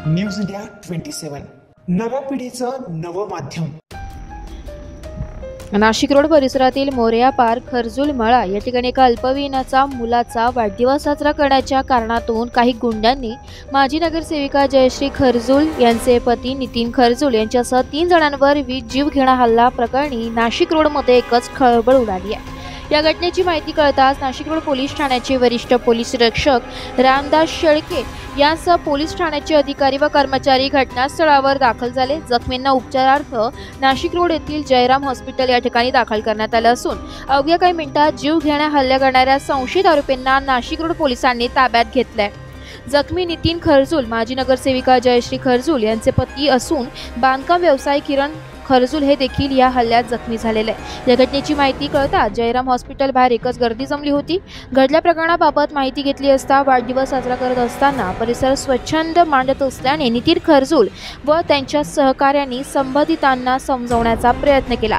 News India 27 नव्या पिढीचं नवं माध्यम। नाशिक रोड परिसरातील मोरया पार्क खरजूल मळा या ठिकाणी एका अल्पवयीनाचा मुलाचा वाढदिवस साजरा करण्याच्या कारणातून काही गुंडांनी माजी नगरसेविका जयश्री खरजूल यांचे पती नितीन खरजूल यांच्यासह 3 जणांवर जीव घेणा हल्ला प्रकरणी नाशिक रोडमध्ये एकच खळबळ उडाली आहे। या घटनेची माहिती कळताच नाशिक रोड पोलीस ठाण्याचे वरिष्ठ पोलीस निरीक्षक रामदास शेळके यांसह पोलीस ठाण्याचे अधिकारी व कर्मचारी घटनास्थळावर दाखल झाले। जखमींना उपचारार्थ नाशिक रोड येथील जयराम हॉस्पिटल या ठिकाणी दाखल करण्यात आले असून अवघ्या काही मिनिटात जीव घेणा हल्ला करणाऱ्या संशयित आरोपींना नाशिक रोड पोलिसांनी ताब्यात घेतले। जखमी नितीन खरजूल माजी नगरसेविका जयश्री खरजूल यांचे पती असून बांधकाम व्यवसायी किरण खरजूल हे देखील या हल्ल्यात जखमी झालेले आहे। या घटनेची माहिती कळताच जयराम हॉस्पिटल बाहेर एकच गर्दी जमली होती। घडल्या प्रकरणाबाबत माहिती घेतली असता वाढदिवस साजरा करत असताना परिसर स्वच्छंद मांडत असल्याने नितीन खरजूल व त्यांच्या सहकाऱ्यांनी संबंधितांना समजवण्याचा प्रयत्न केला।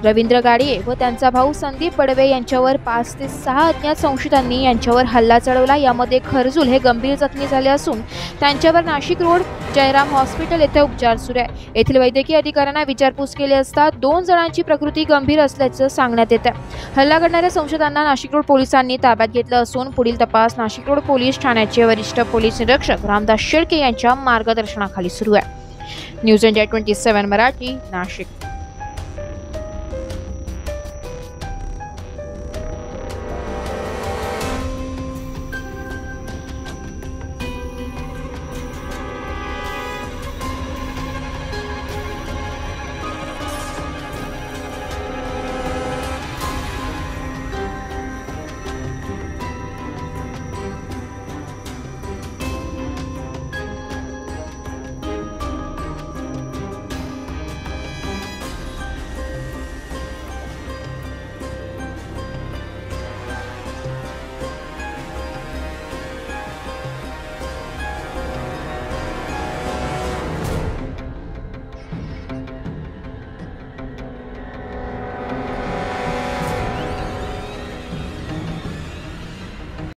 रवींद्र गाडे व त्यांचा भाऊ संदीप पडवे यांच्यावर 5 ते 6 अज्ञात संशयितांनी यांच्यावर हल्ला चढवला। यामध्ये खरजूल हे गंभीर जखमी झाले असून त्यांच्यावर नाशिक रोड जयराम हॉस्पिटल येथे उपचार सुरू आहे। येथील वैद्यकीय अधिकाऱ्यांना विचारपूस केली असता 2 जणांची प्रकृती गंभीर असल्याचं सांगण्यात येतं। हल्ला करणाऱ्या संशयितांना नाशिक रोड पोलिसांनी ताब्यात घेतलं असून पुढील तपास नाशिक रोड पोलीस ठाण्याचे वरिष्ठ पोलीस निरीक्षक रामदास शेळके यांच्या मार्गदर्शनाखाली सुरू आहे। News India 27 Marathi, Nashik.